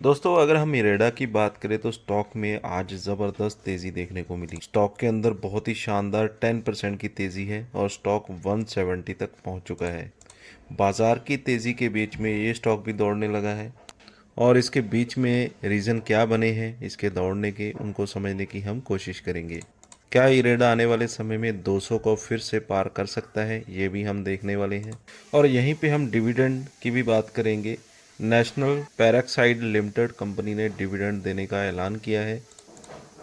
दोस्तों अगर हम इरेडा की बात करें तो स्टॉक में आज ज़बरदस्त तेज़ी देखने को मिली। स्टॉक के अंदर बहुत ही शानदार 10% की तेज़ी है और स्टॉक 170 तक पहुंच चुका है। बाजार की तेज़ी के बीच में ये स्टॉक भी दौड़ने लगा है और इसके बीच में रीज़न क्या बने हैं इसके दौड़ने के, उनको समझने की हम कोशिश करेंगे। क्या इरेडा आने वाले समय में 200 को फिर से पार कर सकता है, ये भी हम देखने वाले हैं। और यहीं पे हम डिविडेंड की भी बात करेंगे। नेशनल पैराक्साइड लिमिटेड कंपनी ने डिविडेंड देने का ऐलान किया है,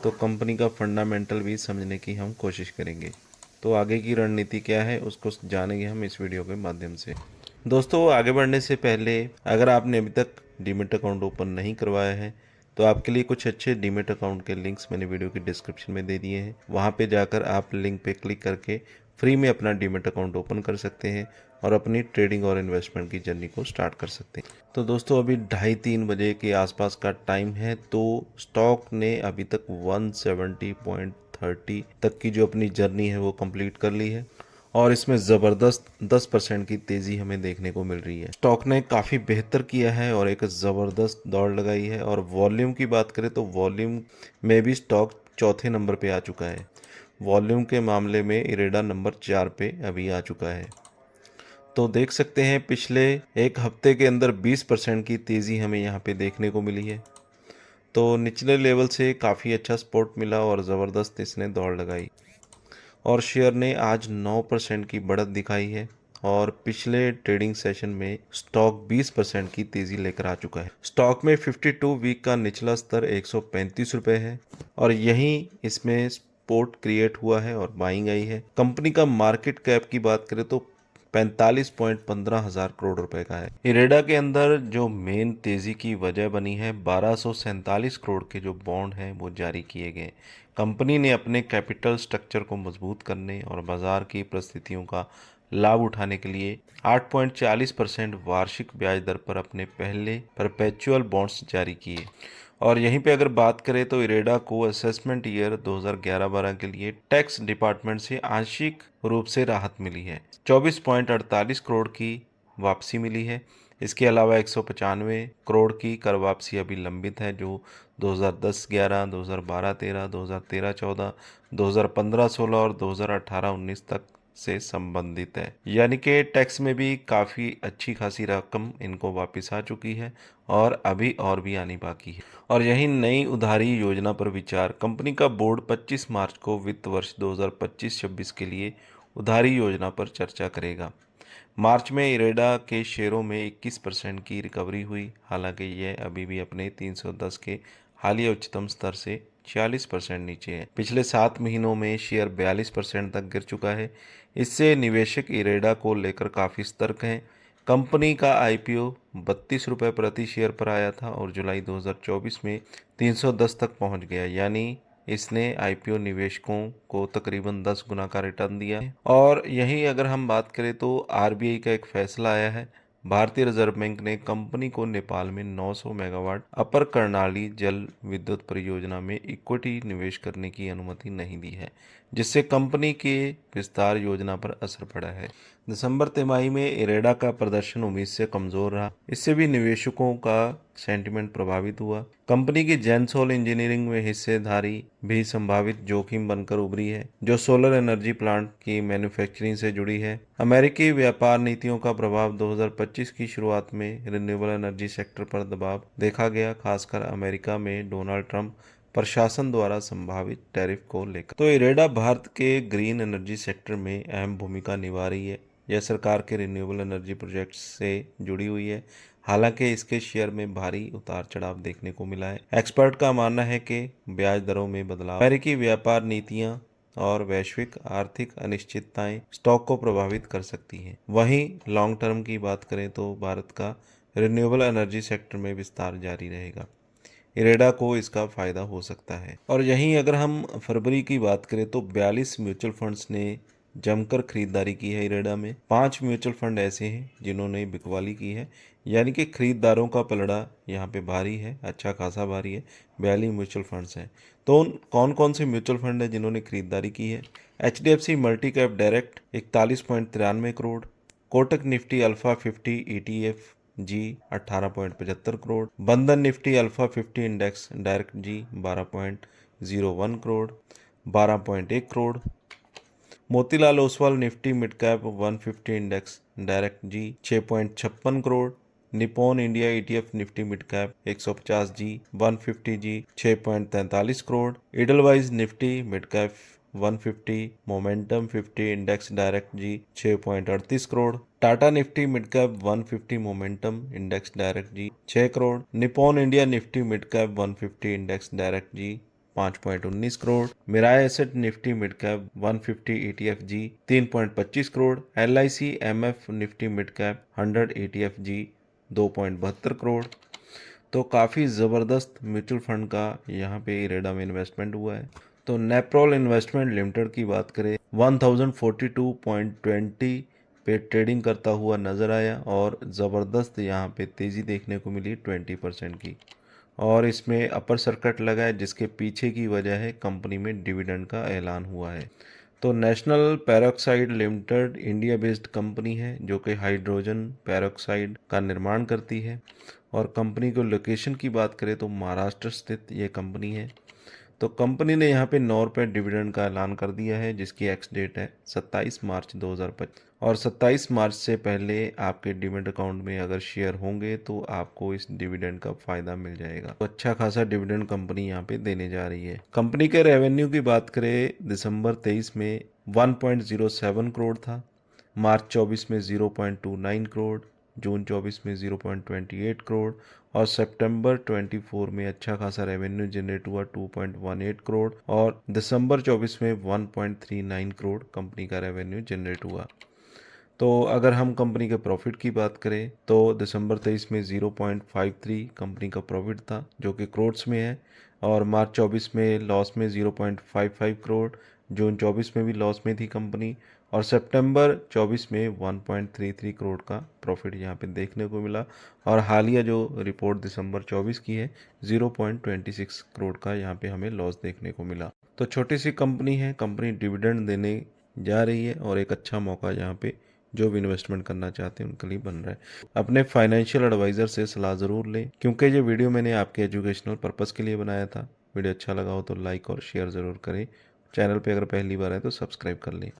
तो कंपनी का फंडामेंटल भी समझने की हम कोशिश करेंगे। तो आगे की रणनीति क्या है उसको जानेंगे हम इस वीडियो के माध्यम से। दोस्तों आगे बढ़ने से पहले अगर आपने अभी तक डीमेट अकाउंट ओपन नहीं करवाया है तो आपके लिए कुछ अच्छे डीमेट अकाउंट के लिंक्स मैंने वीडियो की डिस्क्रिप्शन में दे दिए हैं। वहाँ पे जाकर आप लिंक पे क्लिक करके फ्री में अपना डीमेट अकाउंट ओपन कर सकते हैं और अपनी ट्रेडिंग और इन्वेस्टमेंट की जर्नी को स्टार्ट कर सकते हैं। तो दोस्तों अभी 2:30-3 बजे के आसपास का टाइम है, तो स्टॉक ने अभी तक 170.30 तक की जो अपनी जर्नी है वो कंप्लीट कर ली है और इसमें ज़बरदस्त 10% की तेज़ी हमें देखने को मिल रही है। स्टॉक ने काफ़ी बेहतर किया है और एक ज़बरदस्त दौड़ लगाई है। और वॉल्यूम की बात करें तो वॉल्यूम में भी स्टॉक चौथे नंबर पे आ चुका है। वॉल्यूम के मामले में इरेडा नंबर 4 पे अभी आ चुका है। तो देख सकते हैं पिछले एक हफ्ते के अंदर 20% की तेज़ी हमें यहाँ पे देखने को मिली है। तो निचले लेवल से काफ़ी अच्छा सपोर्ट मिला और ज़बरदस्त इसने दौड़ लगाई और शेयर ने आज 9% की बढ़त दिखाई है और पिछले ट्रेडिंग सेशन में स्टॉक 20% की तेज़ी लेकर आ चुका है। स्टॉक में 52 वीक का निचला स्तर 135 रुपये है और यहीं इसमें सपोर्ट क्रिएट हुआ है और बाइंग आई है। कंपनी का मार्केट कैप की बात करें तो 45.15 हजार करोड़ रुपए का है। इरेडा के अंदर जो मेन तेजी की वजह बनी है, 1247 करोड़ के जो बॉन्ड हैं वो जारी किए गए। कंपनी ने अपने कैपिटल स्ट्रक्चर को मजबूत करने और बाजार की परिस्थितियों का लाभ उठाने के लिए 8.40% वार्षिक ब्याज दर पर अपने पहले परपेचुअल बॉन्ड्स जारी किए। और यहीं पे अगर बात करें तो इरेडा को असेसमेंट ईयर 2011-12 के लिए टैक्स डिपार्टमेंट से आंशिक रूप से राहत मिली है। 24.48 करोड़ की वापसी मिली है। इसके अलावा 195 करोड़ की कर वापसी अभी लंबित है, जो 2010-11, 2012-13, 2013-14, 2015-16 और 2018-19 तक से संबंधित है। यानी कि टैक्स में भी काफ़ी अच्छी खासी रकम इनको वापस आ चुकी है और अभी और भी आनी बाकी है। और यही नई उधारी योजना पर विचार। कंपनी का बोर्ड 25 मार्च को वित्त वर्ष 2025-26 के लिए उधारी योजना पर चर्चा करेगा। मार्च में इरेडा के शेयरों में 21% की रिकवरी हुई, हालांकि यह अभी भी अपने 310 के हालिया उच्चतम स्तर से 46% नीचे है। पिछले 7 महीनों में शेयर 42% तक गिर चुका है। इससे निवेशक इरेडा को लेकर काफ़ी सतर्क हैं। कंपनी का आईपीओ 32 रुपये प्रति शेयर पर आया था और जुलाई 2024 में 310 तक पहुंच गया, यानी इसने आईपीओ निवेशकों को तकरीबन 10 गुना का रिटर्न दिया है। और यही अगर हम बात करें तो आरबीआई का एक फैसला आया है। भारतीय रिजर्व बैंक ने कंपनी को नेपाल में 900 मेगावाट अपर कर्णाली जल विद्युत परियोजना में इक्विटी निवेश करने की अनुमति नहीं दी है, जिससे कंपनी के विस्तार योजना पर असर पड़ा है। दिसंबर तिमाही में इरेडा का प्रदर्शन उम्मीद से कमजोर रहा, इससे भी निवेशकों का सेंटिमेंट प्रभावित हुआ। कंपनी की जेनसोल इंजीनियरिंग में हिस्सेदारी भी संभावित जोखिम बनकर उभरी है, जो सोलर एनर्जी प्लांट की मैन्युफैक्चरिंग से जुड़ी है। अमेरिकी व्यापार नीतियों का प्रभाव। 2025 की शुरुआत में रिन्यूएबल एनर्जी सेक्टर पर दबाव देखा गया, खासकर अमेरिका में डोनाल्ड ट्रंप प्रशासन द्वारा संभावित टैरिफ को लेकर। तो इरेडा भारत के ग्रीन एनर्जी सेक्टर में अहम भूमिका निभा रही है। यह सरकार के रिन्यूएबल एनर्जी प्रोजेक्ट्स से जुड़ी हुई है, हालांकि इसके शेयर में भारी उतार चढ़ाव देखने को मिला है। एक्सपर्ट का मानना है कि ब्याज दरों में बदलाव, अमेरिकी व्यापार नीतियां और वैश्विक आर्थिक अनिश्चितताएं स्टॉक को प्रभावित कर सकती हैं। वहीं लॉन्ग टर्म की बात करें तो भारत का रिन्यूएबल एनर्जी सेक्टर में विस्तार जारी रहेगा। इरेडा को इसका फायदा हो सकता है। और यहीं अगर हम फरवरी की बात करें तो 42 म्यूचुअल फंड्स ने जमकर खरीदारी की है इरेडा में। 5 म्यूचुअल फंड ऐसे हैं जिन्होंने बिकवाली की है, यानी कि खरीदारों का पलड़ा यहाँ पे भारी है, अच्छा खासा भारी है। 42 म्यूचुअल फंड्स हैं। तो कौन कौन से म्यूचुअल फंड है जिन्होंने खरीदारी की है? HDFC multi cap direct 41.93 crore, Kotak Nifty alpha 50 ETF G 18.75 crore, Bandhan Nifty alpha 50 index direct G 12.01 crore 12.1 crore, Motilal Oswal Nifty mid cap 150 index direct G 6.56 crore, Nippon India ETF Nifty mid cap 150 G 150 G 6.43 crore, Edelweiss Nifty mid cap 150 momentum 50 index direct G 6.38 crore, Tata Nifty mid cap 150 momentum index direct G 6 crore, Nippon India Nifty mid cap 150 index direct G 5.19 crore, Mirae asset Nifty mid cap 150 ETF G 3.25 crore, LIC MF Nifty mid cap 100 ETF G 2.72 crore. तो काफ़ी ज़बरदस्त mutual fund का यहाँ पे इरेडा में investment हुआ है। तो नेप्रोल इन्वेस्टमेंट लिमिटेड की बात करें 1042.20 पे ट्रेडिंग करता हुआ नज़र आया और ज़बरदस्त यहाँ पे तेज़ी देखने को मिली 20% की, और इसमें अपर सर्किट लगा है जिसके पीछे की वजह है कंपनी में डिविडेंड का ऐलान हुआ है। तो national peroxide limited India based company है जो कि हाइड्रोजन पैरोक्साइड का निर्माण करती है, और कंपनी को लोकेशन की बात करें तो महाराष्ट्र स्थित ये कंपनी है। तो कंपनी ने यहाँ पे 9 रुपये डिविडेंड का ऐलान कर दिया है जिसकी एक्स डेट है 27 मार्च 2025, और 27 मार्च से पहले आपके डिमेट अकाउंट में अगर शेयर होंगे तो आपको इस डिविडेंड का फायदा मिल जाएगा। तो अच्छा खासा डिविडेंड कंपनी यहाँ पे देने जा रही है। कंपनी के रेवेन्यू की बात करें दिसंबर 23 में 1.07 करोड़ था, मार्च 24 में 0.29 करोड़, जून 24 में 0.28 करोड़, और सितंबर 24 में अच्छा खासा रेवेन्यू जनरेट हुआ 2.18 करोड़, और दिसंबर 24 में 1.39 करोड़ कंपनी का रेवेन्यू जनरेट हुआ। तो अगर हम कंपनी के प्रॉफिट की बात करें तो दिसंबर 23 में 0.53 कंपनी का प्रॉफिट था जो कि करोड्स में है, और मार्च 24 में लॉस में 0.55 करोड़, जून 24 में भी लॉस में थी कंपनी, और सितंबर 24 में 1.33 करोड़ का प्रॉफिट यहाँ पे देखने को मिला, और हालिया जो रिपोर्ट दिसंबर 24 की है 0.26 करोड़ का यहाँ पे हमें लॉस देखने को मिला। तो छोटी सी कंपनी है, कंपनी डिविडेंड देने जा रही है और एक अच्छा मौका यहाँ पे जो भी इन्वेस्टमेंट करना चाहते हैं उनके लिए बन रहा है। अपने फाइनेंशियल एडवाइज़र से सलाह ज़रूर लें क्योंकि ये वीडियो मैंने आपके एजुकेशनल पर्पज़ के लिए बनाया था। वीडियो अच्छा लगा हो तो लाइक और शेयर ज़रूर करें। चैनल पे अगर पहली बार है तो सब्सक्राइब कर लें।